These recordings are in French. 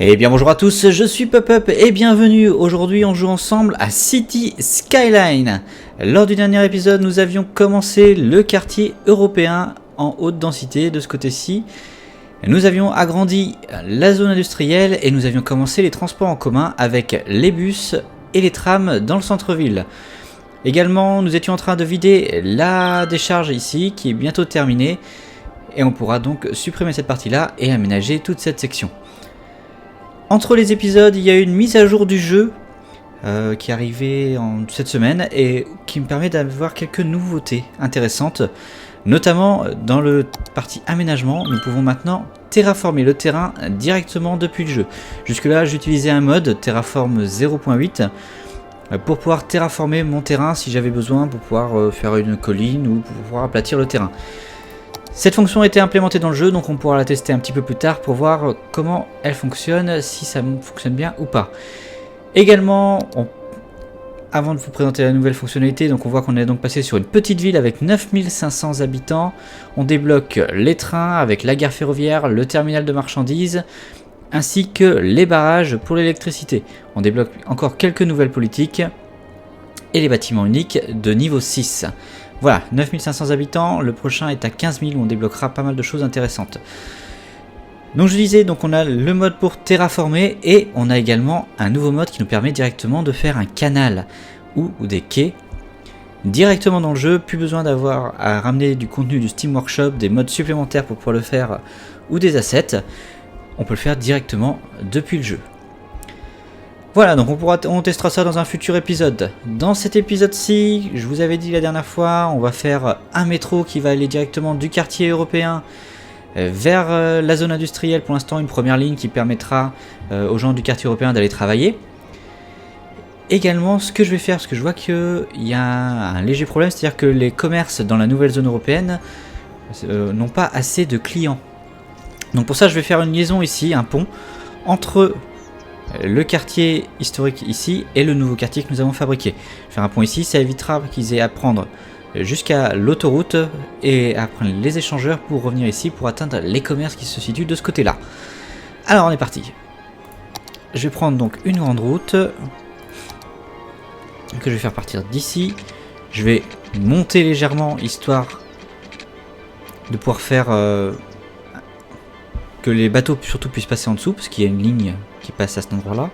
Eh bien bonjour à tous, je suis PopUp et bienvenue. Aujourd'hui on joue ensemble à City Skyline. Lors du dernier épisode nous avions commencé le quartier européen en haute densité de ce côté-ci. Nous avions agrandi la zone industrielle et nous avions commencé les transports en commun avec les bus et les trams dans le centre-ville. Également nous étions en train de vider la décharge ici qui est bientôt terminée. Et on pourra donc supprimer cette partie-là et aménager toute cette section. Entre les épisodes, il y a une mise à jour du jeu qui est arrivée cette semaine et qui me permet d'avoir quelques nouveautés intéressantes. Notamment dans le partie aménagement, nous pouvons maintenant terraformer le terrain directement depuis le jeu. Jusque là, j'utilisais un mode Terraform 0.8 pour pouvoir terraformer mon terrain si j'avais besoin, pour pouvoir faire une colline ou pour pouvoir aplatir le terrain. Cette fonction a été implémentée dans le jeu, donc on pourra la tester un petit peu plus tard pour voir comment elle fonctionne, si ça fonctionne bien ou pas. Également, avant de vous présenter la nouvelle fonctionnalité, donc on voit qu'on est donc passé sur une petite ville avec 9500 habitants. On débloque les trains avec la gare ferroviaire, le terminal de marchandises, ainsi que les barrages pour l'électricité. On débloque encore quelques nouvelles politiques et les bâtiments uniques de niveau 6. Voilà, 9500 habitants, le prochain est à 15 000 où on débloquera pas mal de choses intéressantes. Donc je disais, donc on a le mode pour terraformer et on a également un nouveau mode qui nous permet directement de faire un canal ou des quais directement dans le jeu. Plus besoin d'avoir à ramener du contenu du Steam Workshop, des modes supplémentaires pour pouvoir le faire ou des assets. On peut le faire directement depuis le jeu. Voilà, donc on testera ça dans un futur épisode. Dans cet épisode-ci, je vous avais dit la dernière fois, on va faire un métro qui va aller directement du quartier européen vers la zone industrielle. Pour l'instant, une première ligne qui permettra aux gens du quartier européen d'aller travailler. Également, ce que je vais faire, parce que je vois qu'il y a un léger problème, c'est-à-dire que les commerces dans la nouvelle zone européenne n'ont pas assez de clients. Donc pour ça, je vais faire une liaison ici, un pont, entre le quartier historique ici et le nouveau quartier que nous avons fabriqué. Faire un pont ici, ça évitera qu'ils aient à prendre jusqu'à l'autoroute et à prendre les échangeurs pour revenir ici pour atteindre les commerces qui se situent de ce côté-là. Alors on est parti. Je vais prendre donc une grande route que je vais faire partir d'ici. Je vais monter légèrement histoire de pouvoir faire que les bateaux surtout puissent passer en dessous parce qu'il y a une ligne qui passe à cet endroit-là.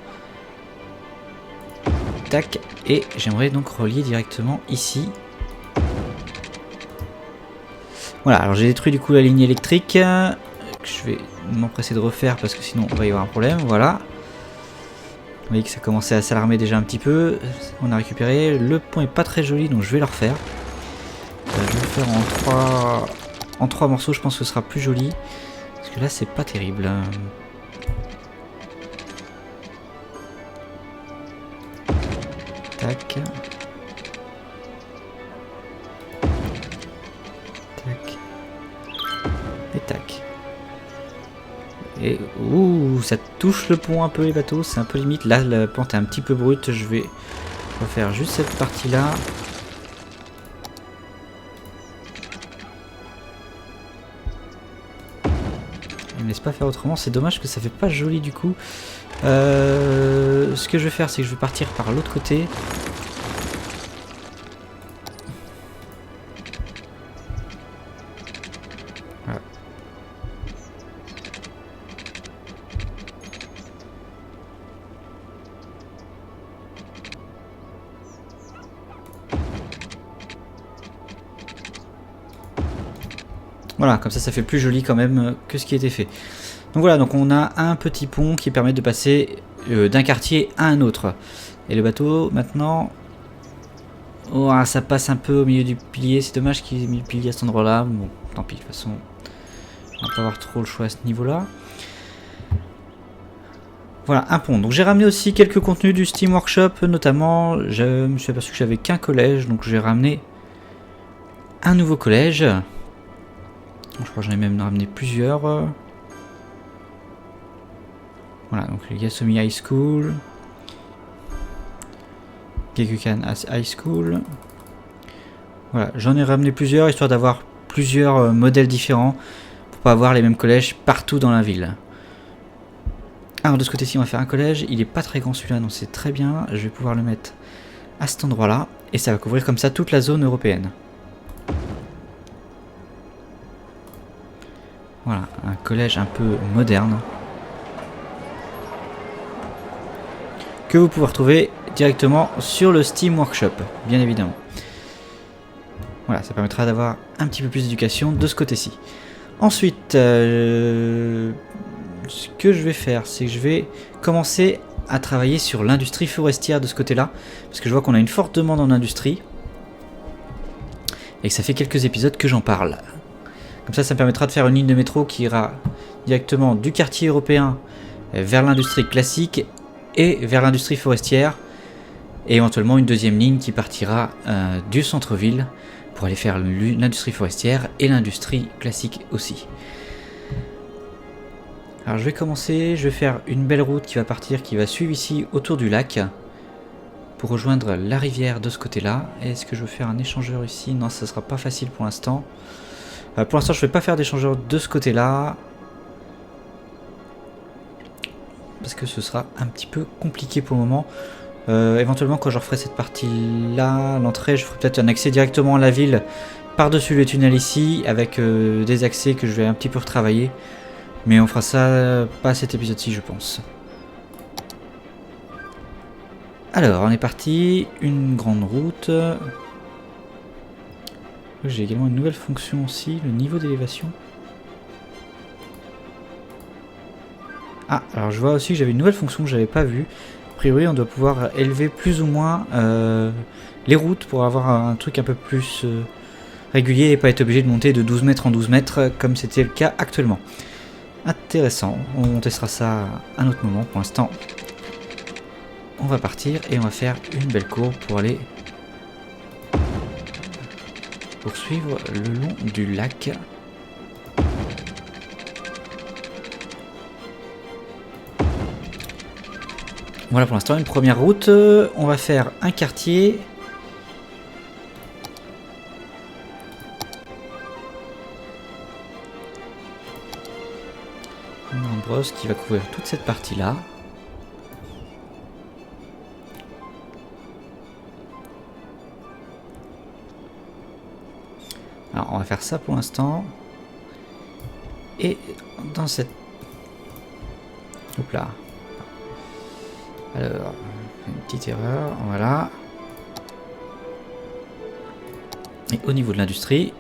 Tac, et j'aimerais donc relier directement ici. Voilà, alors j'ai détruit du coup la ligne électrique. Je vais m'empresser de refaire parce que sinon on va y avoir un problème. Voilà. Vous voyez que ça commençait à s'alarmer déjà un petit peu. On a récupéré. Le pont est pas très joli donc je vais le refaire. Je vais le faire en trois morceaux, je pense que ce sera plus joli. Parce que là c'est pas terrible. Tac. Tac. Et tac. Et ouh, ça touche le pont un peu les bateaux, c'est un peu limite. Là la pente est un petit peu brute, je vais refaire juste cette partie là. Il me laisse pas faire autrement, c'est dommage que ça fait pas joli du coup. Ce que je vais faire, c'est que je vais partir par l'autre côté. Voilà. Voilà, comme ça fait plus joli quand même que ce qui était fait. Donc voilà, donc on a un petit pont qui permet de passer d'un quartier à un autre. Et le bateau, maintenant, oh, ça passe un peu au milieu du pilier. C'est dommage qu'il ait mis le pilier à cet endroit-là. Bon, tant pis, de toute façon, on va pas avoir trop le choix à ce niveau-là. Voilà, un pont. Donc j'ai ramené aussi quelques contenus du Steam Workshop, notamment, je me suis aperçu que j'avais qu'un collège, donc j'ai ramené un nouveau collège. Je crois que j'en ai même ramené plusieurs. Voilà, donc le Yasumi High School, Geikukan High School. Voilà, j'en ai ramené plusieurs histoire d'avoir plusieurs modèles différents pour pas avoir les mêmes collèges partout dans la ville. Alors de ce côté-ci on va faire un collège, il est pas très grand celui-là, donc c'est très bien, je vais pouvoir le mettre à cet endroit-là, et ça va couvrir comme ça toute la zone européenne. Voilà, un collège un peu moderne, que vous pouvez retrouver directement sur le Steam Workshop, bien évidemment. Voilà, ça permettra d'avoir un petit peu plus d'éducation de ce côté-ci. Ensuite, ce que je vais faire, c'est que je vais commencer à travailler sur l'industrie forestière de ce côté-là, parce que je vois qu'on a une forte demande en industrie, et que ça fait quelques épisodes que j'en parle. Comme ça me permettra de faire une ligne de métro qui ira directement du quartier européen vers l'industrie classique et vers l'industrie forestière, et éventuellement une deuxième ligne qui partira du centre-ville pour aller faire l'industrie forestière et l'industrie classique aussi. Alors je vais commencer, je vais faire une belle route qui va partir, qui va suivre ici autour du lac pour rejoindre la rivière de ce côté-là. Est-ce que je veux faire un échangeur ici? Non, ça sera pas facile pour l'instant. Pour l'instant, je ne vais pas faire d'échangeur de ce côté-là parce que ce sera un petit peu compliqué pour le moment. Éventuellement, quand je referai cette partie-là, l'entrée, je ferai peut-être un accès directement à la ville par-dessus le tunnel ici avec des accès que je vais un petit peu retravailler. Mais on fera ça pas à cet épisode-ci, je pense. Alors, on est parti. Une grande route. J'ai également une nouvelle fonction aussi, le niveau d'élévation. Ah, alors je vois aussi que j'avais une nouvelle fonction que j'avais pas vue. A priori, on doit pouvoir élever plus ou moins les routes pour avoir un truc un peu plus régulier et pas être obligé de monter de 12 mètres en 12 mètres comme c'était le cas actuellement. Intéressant, on testera ça à un autre moment. Pour l'instant, on va partir et on va faire une belle courbe pour aller poursuivre le long du lac. Voilà pour l'instant une première route. On va faire un quartier. Une grande brosse qui va couvrir toute cette partie-là. Alors on va faire ça pour l'instant. Et dans cette... Hop là. Alors, une petite erreur, voilà. Et au niveau de l'industrie,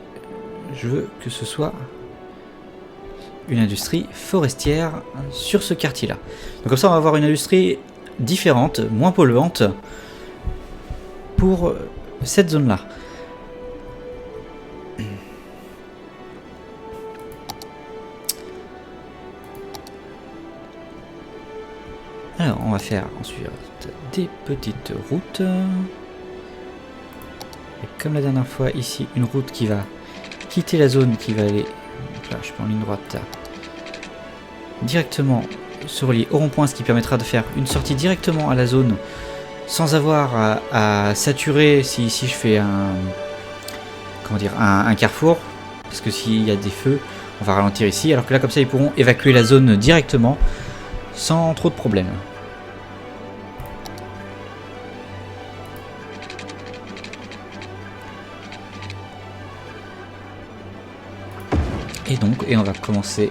je veux que ce soit une industrie forestière sur ce quartier-là. Donc comme ça, on va avoir une industrie différente, moins polluante pour cette zone-là. Alors, on va faire ensuite des petites routes. Et comme la dernière fois, ici, une route qui va quitter la zone, qui va aller... Donc là, je prends en ligne droite. Directement se relier au rond-point, ce qui permettra de faire une sortie directement à la zone sans avoir à saturer si je fais un... Comment dire, un carrefour. Parce que s'il y a des feux, on va ralentir ici. Alors que là, comme ça, ils pourront évacuer la zone directement sans trop de problèmes. Et on va commencer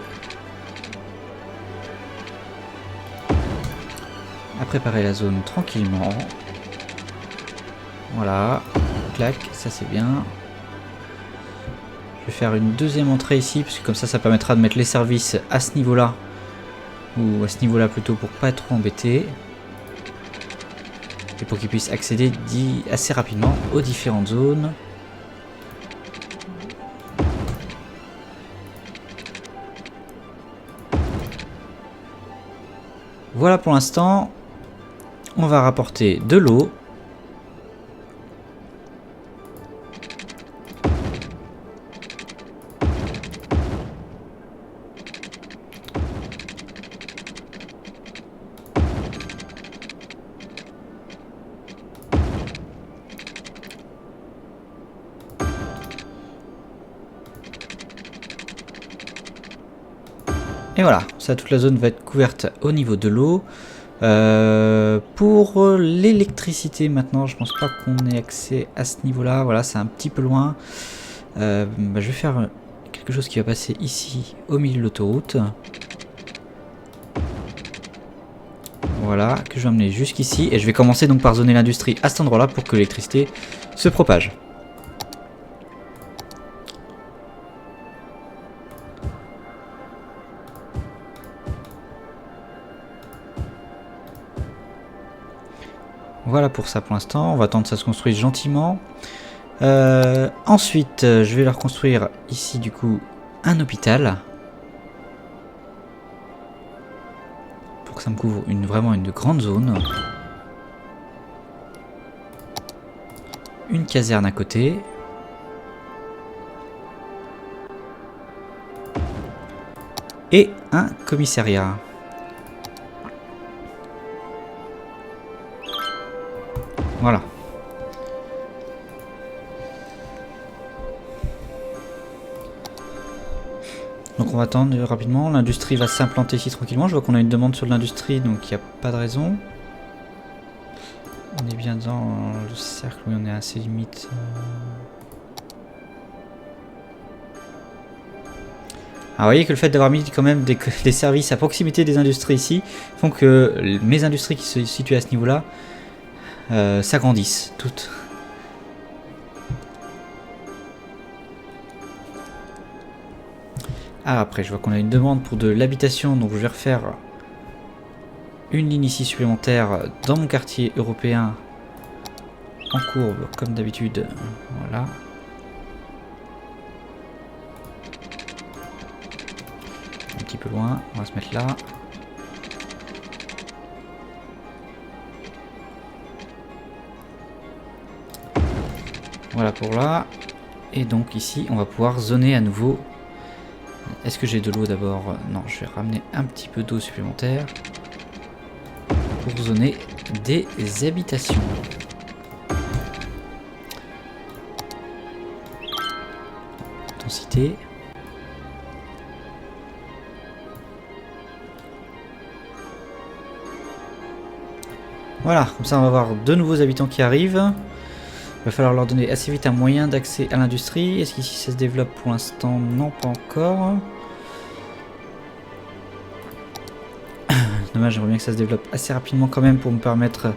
à préparer la zone tranquillement. Voilà, clac, ça c'est bien. Je vais faire une deuxième entrée ici, parce que comme ça permettra de mettre les services à ce niveau-là, ou à ce niveau-là plutôt, pour pas être trop embêté. Et pour qu'ils puissent accéder assez rapidement aux différentes zones. Voilà pour l'instant, on va rapporter de l'eau. Et voilà, ça, toute la zone va être couverte au niveau de l'eau. Pour l'électricité maintenant, je pense pas qu'on ait accès à ce niveau-là. Voilà, c'est un petit peu loin. Je vais faire quelque chose qui va passer ici, au milieu de l'autoroute. Voilà, que je vais amener jusqu'ici. Et je vais commencer donc par zoner l'industrie à cet endroit-là pour que l'électricité se propage. Voilà pour ça pour l'instant, on va attendre que ça se construise gentiment. Ensuite, je vais leur construire ici du coup un hôpital. Pour que ça me couvre vraiment une grande zone. Une caserne à côté. Et un commissariat. Voilà. Donc on va attendre rapidement. L'industrie va s'implanter ici tranquillement. Je vois qu'on a une demande sur l'industrie, donc il n'y a pas de raison. On est bien dans le cercle où on est assez limite. Alors vous voyez que le fait d'avoir mis quand même des services à proximité des industries ici font que mes industries qui se situent à ce niveau-là s'agrandissent toutes. Ah, après je vois qu'on a une demande pour de l'habitation, donc je vais refaire une ligne ici supplémentaire dans mon quartier européen en courbe comme d'habitude. Voilà. Un petit peu loin, on va se mettre là. Voilà pour là. Et donc ici on va pouvoir zoner à nouveau. Est-ce que j'ai de l'eau d'abord? Non, je vais ramener un petit peu d'eau supplémentaire pour zoner des habitations. Densité. Voilà, comme ça on va avoir de nouveaux habitants qui arrivent. Il va falloir leur donner assez vite un moyen d'accès à l'industrie. Est-ce qu'ici ça se développe pour l'instant? Non, pas encore. Dommage, j'aimerais bien que ça se développe assez rapidement quand même pour me permettre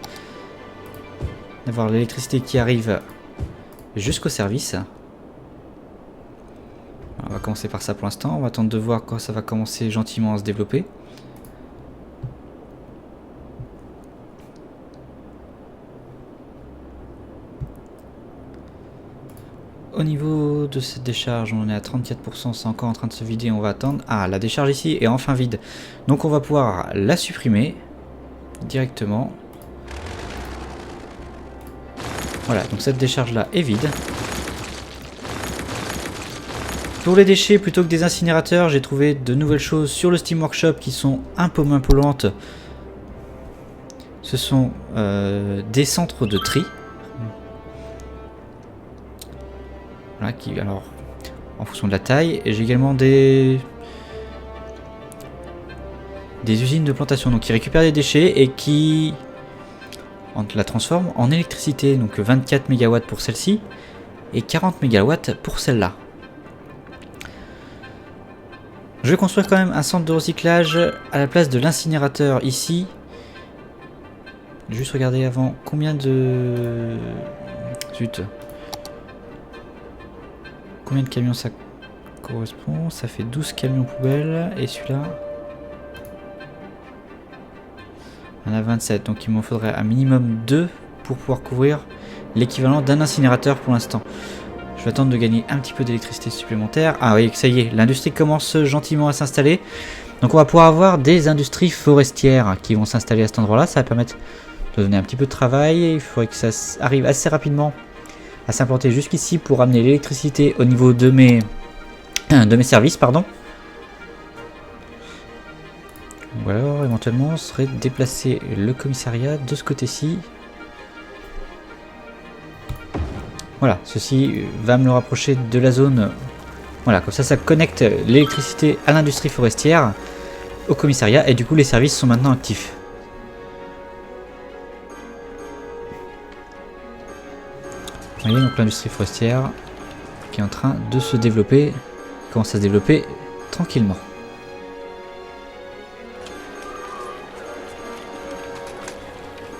d'avoir l'électricité qui arrive jusqu'au service. On va commencer par ça pour l'instant. On va attendre de voir quand ça va commencer gentiment à se développer. Au niveau de cette décharge, on est à 34%, c'est encore en train de se vider, on va attendre. Ah, la décharge ici est enfin vide. Donc on va pouvoir la supprimer directement. Voilà, donc cette décharge là est vide. Pour les déchets, plutôt que des incinérateurs, j'ai trouvé de nouvelles choses sur le Steam Workshop qui sont un peu moins polluantes. Ce sont des centres de tri. Voilà, alors, en fonction de la taille, et j'ai également des usines de plantation, donc qui récupèrent des déchets et qui la transforment en électricité, donc 24 MW pour celle-ci et 40 MW pour celle-là. Je vais construire quand même un centre de recyclage à la place de l'incinérateur ici. Juste regarder avant combien de... Zut. Combien de camions ça correspond? Ça fait 12 camions poubelles. Et celui-là, on a 27. Donc il m'en faudrait un minimum 2 pour pouvoir couvrir l'équivalent d'un incinérateur pour l'instant. Je vais attendre de gagner un petit peu d'électricité supplémentaire. Ah oui, ça y est, l'industrie commence gentiment à s'installer. Donc on va pouvoir avoir des industries forestières qui vont s'installer à cet endroit-là. Ça va permettre de donner un petit peu de travail. Il faudrait que ça arrive assez rapidement à s'implanter jusqu'ici pour amener l'électricité au niveau de mes services, pardon. Ou alors éventuellement on serait déplacer le commissariat de ce côté-ci. Voilà, ceci va me le rapprocher de la zone. Voilà, comme ça ça connecte l'électricité à l'industrie forestière. au commissariat et du coup les services sont maintenant actifs. Vous voyez donc l'industrie forestière qui est en train de se développer, commence à se développer tranquillement.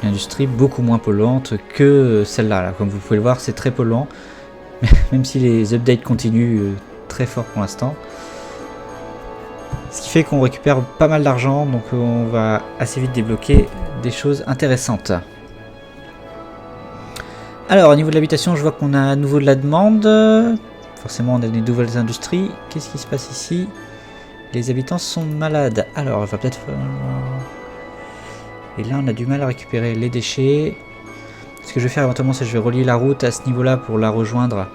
Une industrie beaucoup moins polluante que celle-là. Là. Comme vous pouvez le voir, c'est très polluant, même si les updates continuent très fort pour l'instant. Ce qui fait qu'on récupère pas mal d'argent, donc on va assez vite débloquer des choses intéressantes. Alors au niveau de l'habitation, je vois qu'on a à nouveau de la demande. Forcément on a des nouvelles industries. Qu'est-ce qui se passe ici? Les habitants sont malades. Alors il va peut-être falloir... Et là on a du mal à récupérer les déchets. Ce que je vais faire éventuellement, c'est que je vais relier la route à ce niveau-là pour la rejoindre.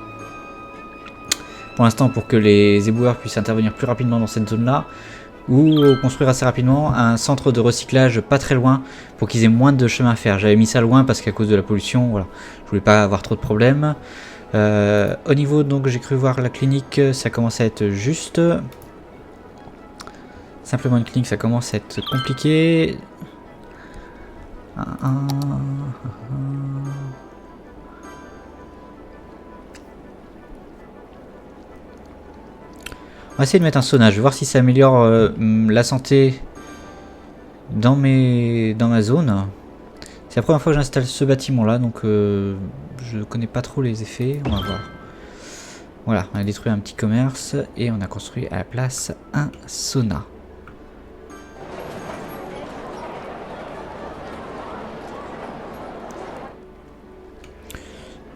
Pour l'instant, pour que les éboueurs puissent intervenir plus rapidement dans cette zone-là. Ou construire assez rapidement un centre de recyclage pas très loin pour qu'ils aient moins de chemin à faire. J'avais mis ça loin parce qu'à cause de la pollution, voilà, je voulais pas avoir trop de problèmes. Au niveau, donc j'ai cru voir la clinique, ça commence à être juste. Simplement une clinique, ça commence à être compliqué. On va essayer de mettre un sauna, je vais voir si ça améliore la santé dans ma zone. C'est la première fois que j'installe ce bâtiment là, donc je connais pas trop les effets, on va voir. Voilà, on a détruit un petit commerce et on a construit à la place un sauna.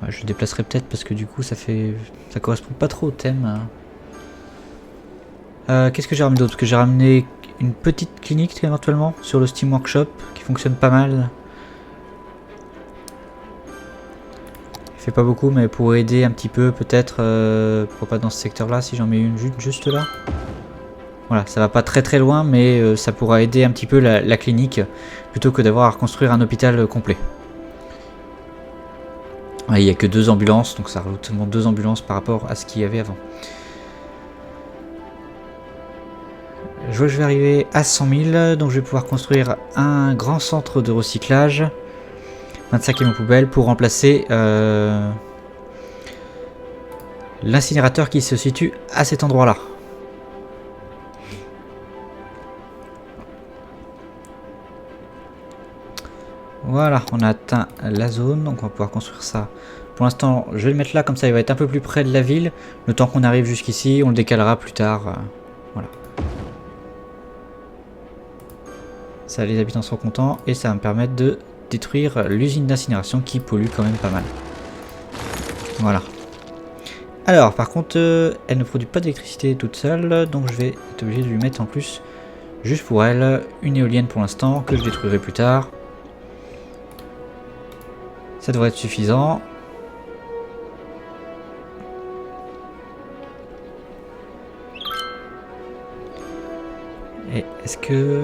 Ouais, je le déplacerai peut-être parce que du coup ça correspond pas trop au thème. Qu'est-ce que j'ai ramené d'autre? Parce que j'ai ramené une petite clinique éventuellement sur le Steam Workshop qui fonctionne pas mal. Il fait pas beaucoup, mais pour aider un petit peu peut-être, pourquoi pas dans ce secteur-là si j'en mets une juste là. Voilà, ça va pas très très loin, mais ça pourra aider un petit peu la clinique plutôt que d'avoir à reconstruire un hôpital complet. Ouais, il n'y a que 2 ambulances, donc ça rajoute seulement 2 ambulances par rapport à ce qu'il y avait avant. Je vois que je vais arriver à 100 000, donc je vais pouvoir construire un grand centre de recyclage. 25e poubelle pour remplacer l'incinérateur qui se situe à cet endroit-là. Voilà, on a atteint la zone, donc on va pouvoir construire ça. Pour l'instant, je vais le mettre là, comme ça il va être un peu plus près de la ville. Le temps qu'on arrive jusqu'ici, on le décalera plus tard. Voilà. Ça, les habitants seront contents et ça va me permettre de détruire l'usine d'incinération qui pollue quand même pas mal. Voilà. Alors, par contre, elle ne produit pas d'électricité toute seule, donc je vais être obligé de lui mettre en plus, juste pour elle, une éolienne pour l'instant, que je détruirai plus tard. Ça devrait être suffisant. Et est-ce que...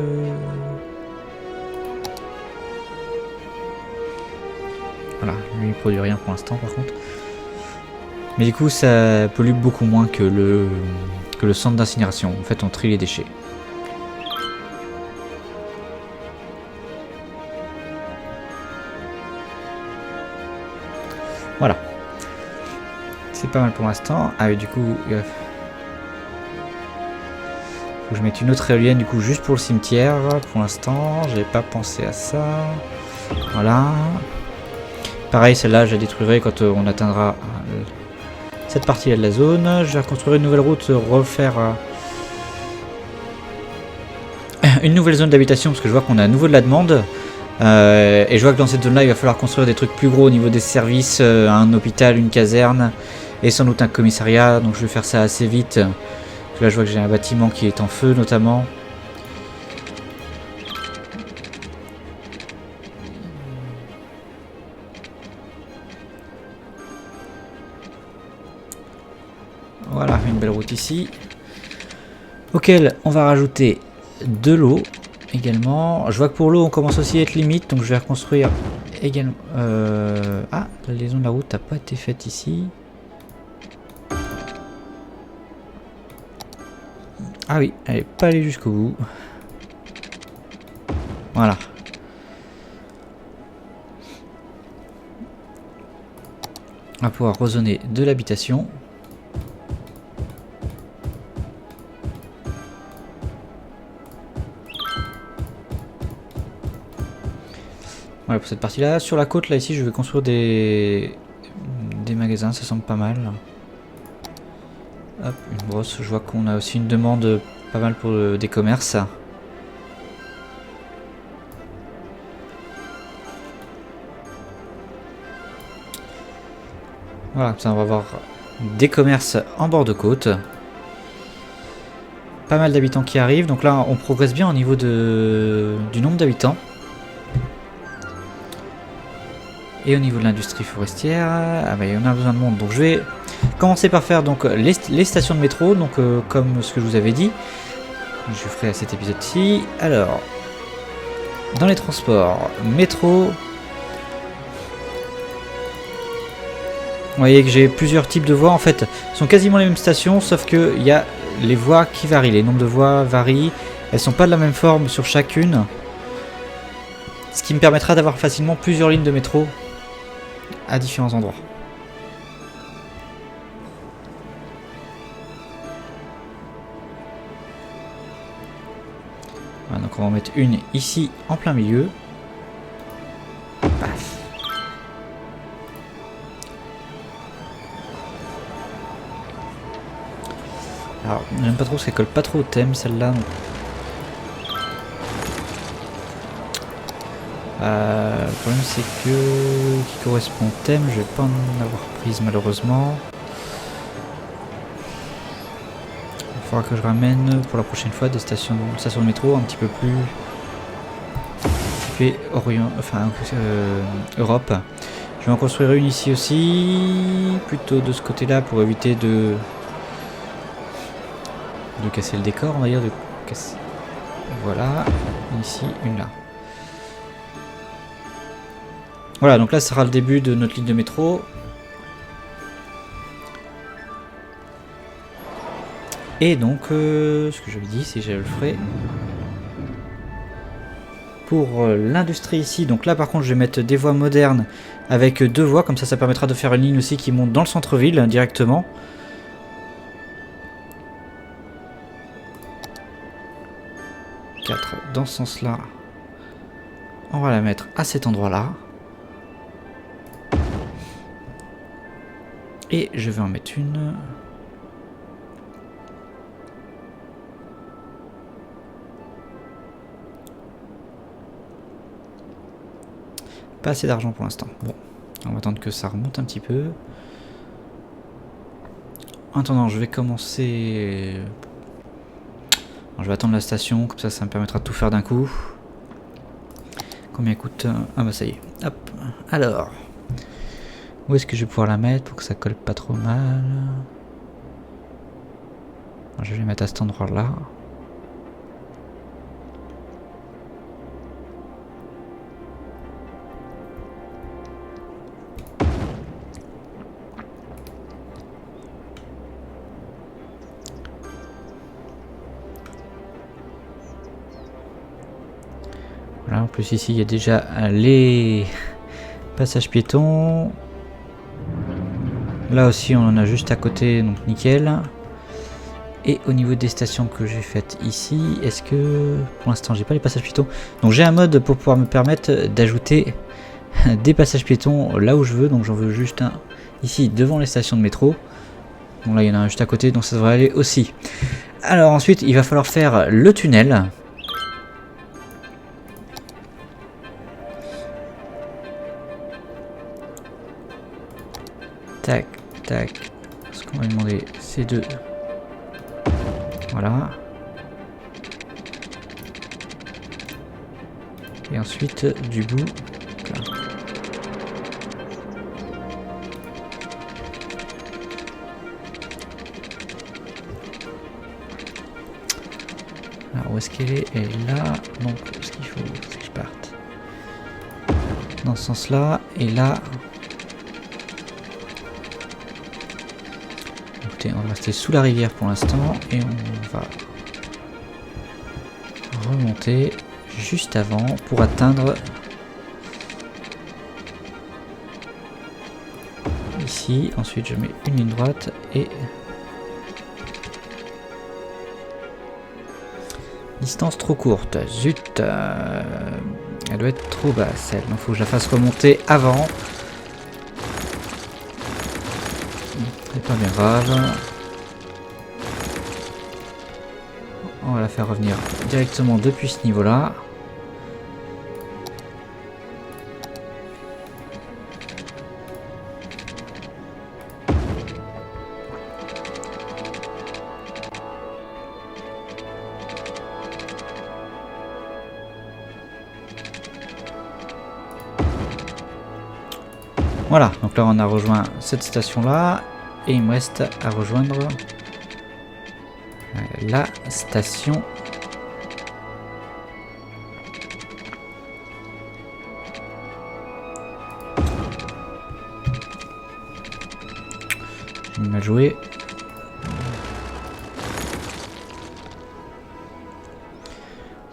Voilà, lui il produit rien pour l'instant par contre. Mais du coup ça pollue beaucoup moins que le centre d'incinération. En fait on trie les déchets. Voilà. C'est pas mal pour l'instant. Ah oui du coup... faut que je mette une autre éolienne du coup juste pour le cimetière. Pour l'instant j'avais pas pensé à ça. Voilà. Pareil, celle-là, je la détruirai quand on atteindra cette partie-là de la zone. Je vais reconstruire une nouvelle route, refaire une nouvelle zone d'habitation parce que je vois qu'on a à nouveau de la demande. Et je vois que dans cette zone-là, il va falloir construire des trucs plus gros au niveau des services, un hôpital, une caserne et sans doute un commissariat. Donc je vais faire ça assez vite. Là, je vois que j'ai un bâtiment qui est en feu notamment. Voilà, une belle route ici. Auquel on va rajouter de l'eau également. Je vois que pour l'eau, on commence aussi à être limite, donc je vais reconstruire également. Ah, la liaison de la route n'a pas été faite ici. Ah oui, elle n'est pas allée jusqu'au bout. Voilà. On va pouvoir rezoner de l'habitation. Voilà pour cette partie là. Sur la côte là ici je vais construire des magasins, ça semble pas mal. Hop, une brosse, je vois qu'on a aussi une demande pas mal pour des commerces. Voilà, ça on va avoir des commerces en bord de côte. Pas mal d'habitants qui arrivent, donc là on progresse bien au niveau du nombre d'habitants. Et au niveau de l'industrie forestière, ah bah, on a besoin de monde. Donc je vais commencer par faire donc les stations de métro, donc comme ce que je vous avais dit. Je ferai à cet épisode-ci. Alors, dans les transports, métro. Vous voyez que j'ai plusieurs types de voies. En fait, ce sont quasiment les mêmes stations, sauf que il y a les voies qui varient. Les nombres de voies varient. Elles sont pas de la même forme sur chacune. Ce qui me permettra d'avoir facilement plusieurs lignes de métro à différents endroits. Voilà, donc on va en mettre une ici en plein milieu. Paf. Alors, j'aime pas trop parce qu'elle colle pas trop au thème celle-là. Le problème c'est que qui correspond au thème, je vais pas en avoir prise malheureusement. Il faudra que je ramène pour la prochaine fois des stations de métro un petit peu plus Europe. Je vais en construire une ici aussi, plutôt de ce côté-là pour éviter de casser le décor, on va dire, de casser. Voilà, ici une là. Voilà, donc là ce sera le début de notre ligne de métro. Et donc, ce que j'avais dit, c'est que je le ferai pour l'industrie ici. Donc là par contre je vais mettre des voies modernes avec 2 voies, comme ça permettra de faire une ligne aussi qui monte dans le centre-ville directement. Dans ce sens-là, on va la mettre à cet endroit-là. Et je vais en mettre une. Pas assez d'argent pour l'instant. Bon, on va attendre que ça remonte un petit peu. En attendant, je vais commencer. Je vais attendre la station, comme ça me permettra de tout faire d'un coup. Combien coûte? Ah bah ça y est. Hop. Alors, où est-ce que je vais pouvoir la mettre pour que ça colle pas trop mal? Je vais les mettre à cet endroit-là. Voilà, en plus ici il y a déjà les passages piétons. Là aussi on en a juste à côté, donc nickel. Et au niveau des stations que j'ai faites ici, est-ce que pour l'instant j'ai pas les passages piétons? Donc j'ai un mode pour pouvoir me permettre d'ajouter des passages piétons là où je veux. Donc j'en veux juste un ici devant les stations de métro. Bon là il y en a un juste à côté, donc ça devrait aller aussi. Alors ensuite il va falloir faire le tunnel. Tac, tac. Ce qu'on va demander, c'est de... Voilà. Et ensuite, du bout. Là. Alors, où est-ce qu'elle est? Elle est là. Donc, ce qu'il faut, c'est que je parte dans ce sens-là. Et là... On va rester sous la rivière pour l'instant et on va remonter juste avant pour atteindre ici. Ensuite je mets une ligne droite et distance trop courte. Zut, elle doit être trop basse elle, donc faut que je la fasse remonter avant. C'est pas bien grave. On va la faire revenir directement depuis ce niveau là. Voilà, donc là on a rejoint cette station là et il me reste à rejoindre la station j'ai mal joué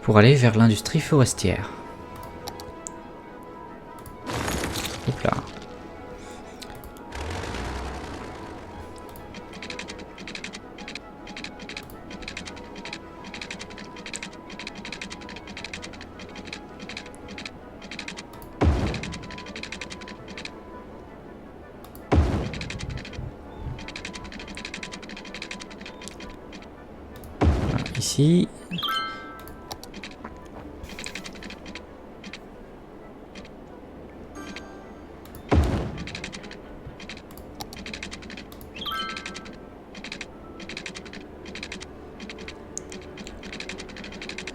pour aller vers l'industrie forestière. Hop là. Ici.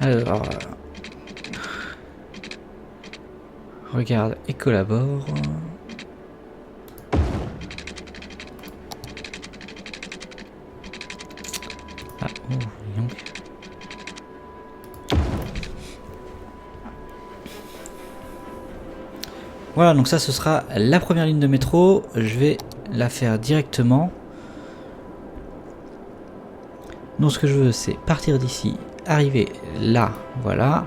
Alors, regarde et collabore. Ah, oh, donc. Voilà, donc ça ce sera la première ligne de métro. Je vais la faire directement. Donc ce que je veux c'est partir d'ici, arriver là, voilà.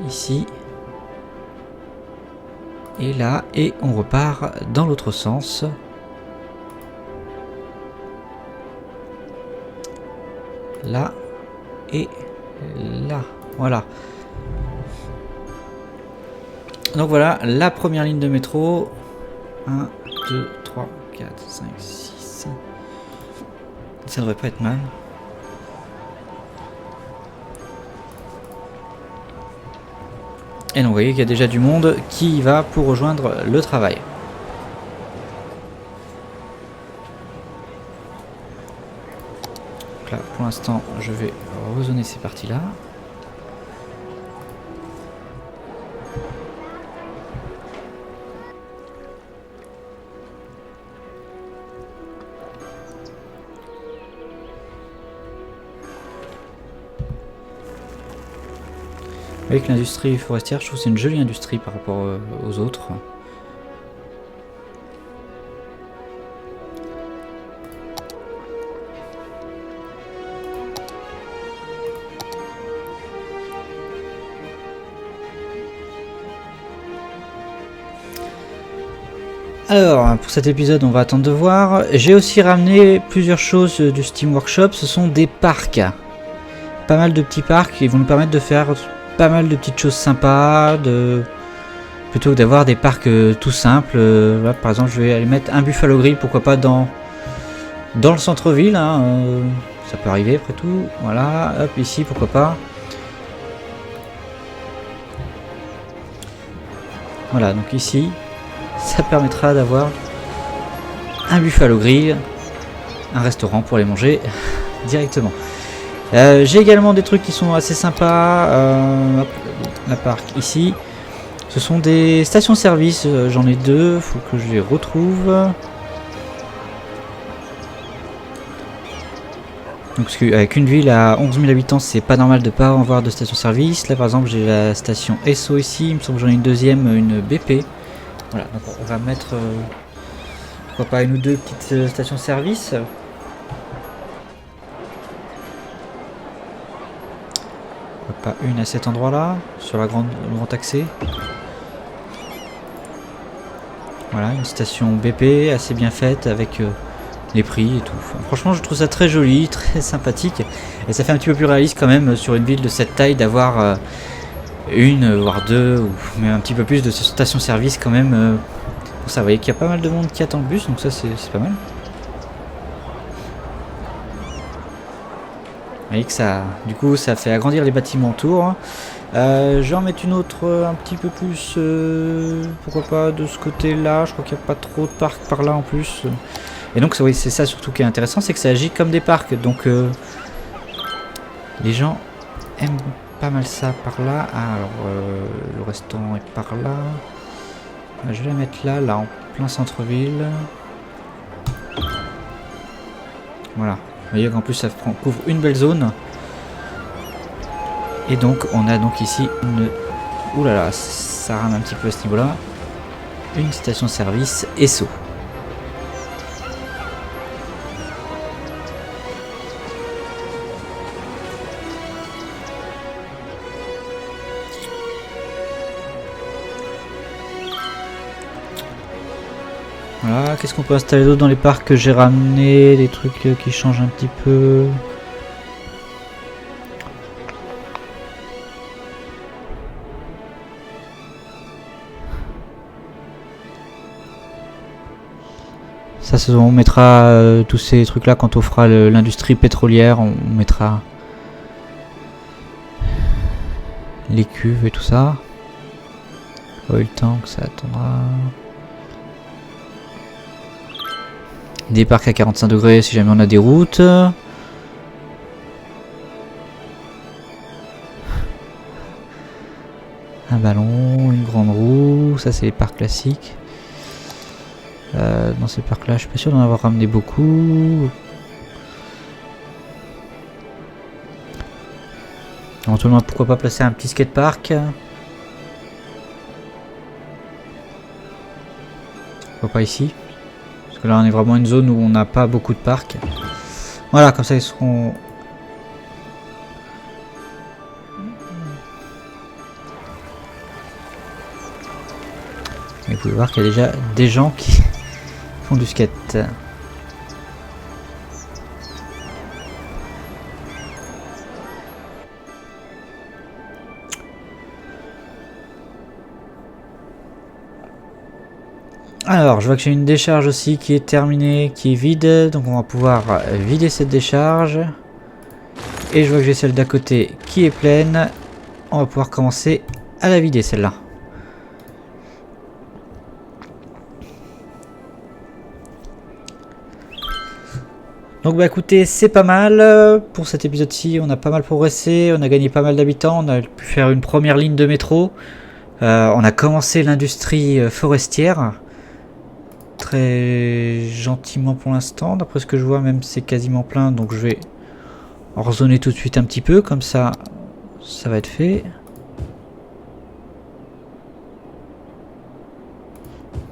Ici. Et là, et on repart dans l'autre sens. Là et là, voilà. Donc voilà, la première ligne de métro. 1, 2, 3, 4, 5, 6. Ça devrait pas être mal. Et donc vous voyez qu'il y a déjà du monde qui y va pour rejoindre le travail. Donc là, pour l'instant, je vais rezoner ces parties-là. Avec l'industrie forestière, je trouve que c'est une jolie industrie par rapport aux autres. Alors, pour cet épisode, on va attendre de voir. J'ai aussi ramené plusieurs choses du Steam Workshop. Ce sont des parcs. Pas mal de petits parcs qui vont nous permettre de faire pas mal de petites choses sympas. Plutôt que d'avoir des parcs tout simples. Là, par exemple, je vais aller mettre un Buffalo Grill, pourquoi pas dans le centre-ville. Hein, ça peut arriver après tout. Voilà, hop, ici, pourquoi pas. Voilà, donc ici, ça permettra d'avoir un Buffalo Grill, un restaurant pour les manger directement. J'ai également des trucs qui sont assez sympas. La parc ici, ce sont des stations-service. J'en ai deux, faut que je les retrouve. Donc, parce qu'avec une ville à 11 000 habitants, c'est pas normal de pas avoir de station-service. Là, par exemple, j'ai la station Esso ici. Il me semble que j'en ai une deuxième, une BP. Voilà, donc on va mettre pourquoi pas une ou deux petites stations-service. Pourquoi pas une à cet endroit-là, sur le grand accès. Voilà, une station BP assez bien faite avec les prix et tout. Enfin, franchement, je trouve ça très joli, très sympathique. Et ça fait un petit peu plus réaliste quand même sur une ville de cette taille d'avoir une, voire deux, ou même un petit peu plus de stations-service quand même. Pour ça, vous voyez qu'il y a pas mal de monde qui attend le bus, donc ça c'est pas mal. Vous voyez que ça, du coup, ça fait agrandir les bâtiments autour. Je vais en mettre une autre un petit peu plus, pourquoi pas de ce côté-là. Je crois qu'il n'y a pas trop de parcs par là en plus. Et donc oui, c'est ça surtout qui est intéressant, c'est que ça agit comme des parcs. Donc les gens aiment pas mal ça par là. Ah, alors le restaurant est par là. Je vais la mettre là en plein centre-ville. Voilà. Vous voyez qu'en plus ça couvre une belle zone. Et donc on a donc ici une... Ouh là là, ça rame un petit peu à ce niveau-là. Une station-service Esso. Voilà, qu'est-ce qu'on peut installer d'autre dans les parcs que j'ai ramené? Des trucs qui changent un petit peu. Ça, on mettra tous ces trucs là quand on fera l'industrie pétrolière, on mettra les cuves et tout ça. Oil tank, ça attendra. Des parcs à 45 degrés si jamais on a des routes. Un ballon, une grande roue, ça c'est les parcs classiques. Dans ces parcs là, je suis pas sûr d'en avoir ramené beaucoup. Éventuellement, pourquoi pas placer un petit skatepark. Pourquoi pas ici? Parce que là on est vraiment une zone où on n'a pas beaucoup de parcs. Voilà, comme ça ils seront... Et vous pouvez voir qu'il y a déjà des gens qui font du skate. Alors, je vois que j'ai une décharge aussi qui est terminée, qui est vide. Donc on va pouvoir vider cette décharge. Et je vois que j'ai celle d'à côté qui est pleine. On va pouvoir commencer à la vider celle-là. Donc bah écoutez, c'est pas mal pour cet épisode-ci. On a pas mal progressé, on a gagné pas mal d'habitants. On a pu faire une première ligne de métro. On a commencé l'industrie forestière. Très gentiment pour l'instant, d'après ce que je vois, même c'est quasiment plein, donc je vais en rezoner tout de suite un petit peu, comme ça ça va être fait.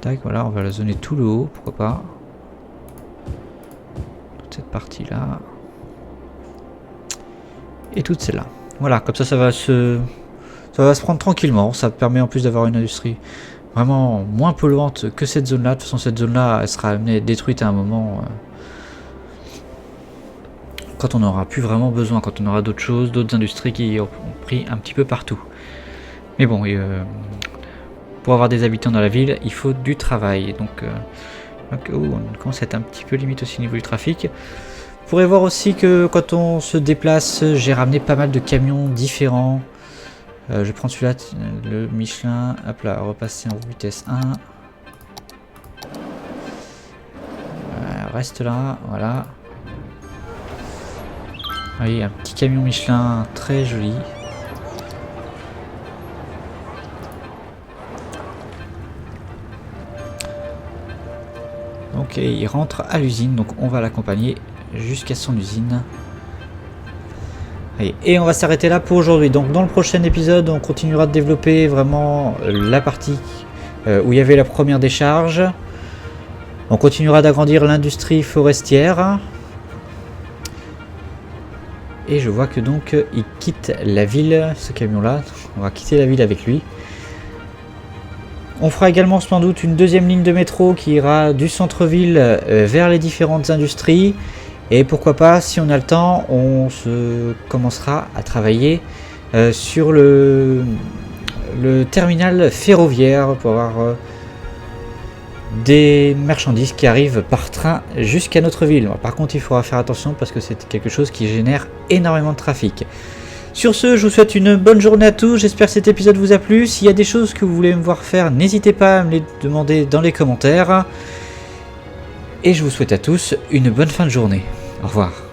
Tac, voilà, on va la zoner tout le haut, pourquoi pas. Toute cette partie là. Et toute celle-là. Voilà, comme ça va se prendre tranquillement, ça permet en plus d'avoir une industrie vraiment moins polluante que cette zone là. De toute façon cette zone là elle sera amenée à être détruite à un moment quand on n'aura plus vraiment besoin, quand on aura d'autres choses, d'autres industries qui ont pris un petit peu partout. Mais bon, pour avoir des habitants dans la ville il faut du travail, donc on commence à être un petit peu limite aussi au niveau du trafic. Vous pourrez voir aussi que quand on se déplace, j'ai ramené pas mal de camions différents. Je vais prendre celui-là, le Michelin, hop là, repasser en vitesse 1. Reste là, voilà. Oui, un petit camion Michelin très joli. Donc il rentre à l'usine, donc on va l'accompagner jusqu'à son usine. Et on va s'arrêter là pour aujourd'hui. Donc dans le prochain épisode, on continuera de développer vraiment la partie où il y avait la première décharge. On continuera d'agrandir l'industrie forestière. Et je vois que donc il quitte la ville, ce camion là, on va quitter la ville avec lui. On fera également sans doute une deuxième ligne de métro qui ira du centre-ville vers les différentes industries. Et pourquoi pas, si on a le temps, on se commencera à travailler sur le terminal ferroviaire pour avoir des marchandises qui arrivent par train jusqu'à notre ville. Par contre, il faudra faire attention parce que c'est quelque chose qui génère énormément de trafic. Sur ce, je vous souhaite une bonne journée à tous, j'espère que cet épisode vous a plu. S'il y a des choses que vous voulez me voir faire, n'hésitez pas à me les demander dans les commentaires. Et je vous souhaite à tous une bonne fin de journée. Au revoir.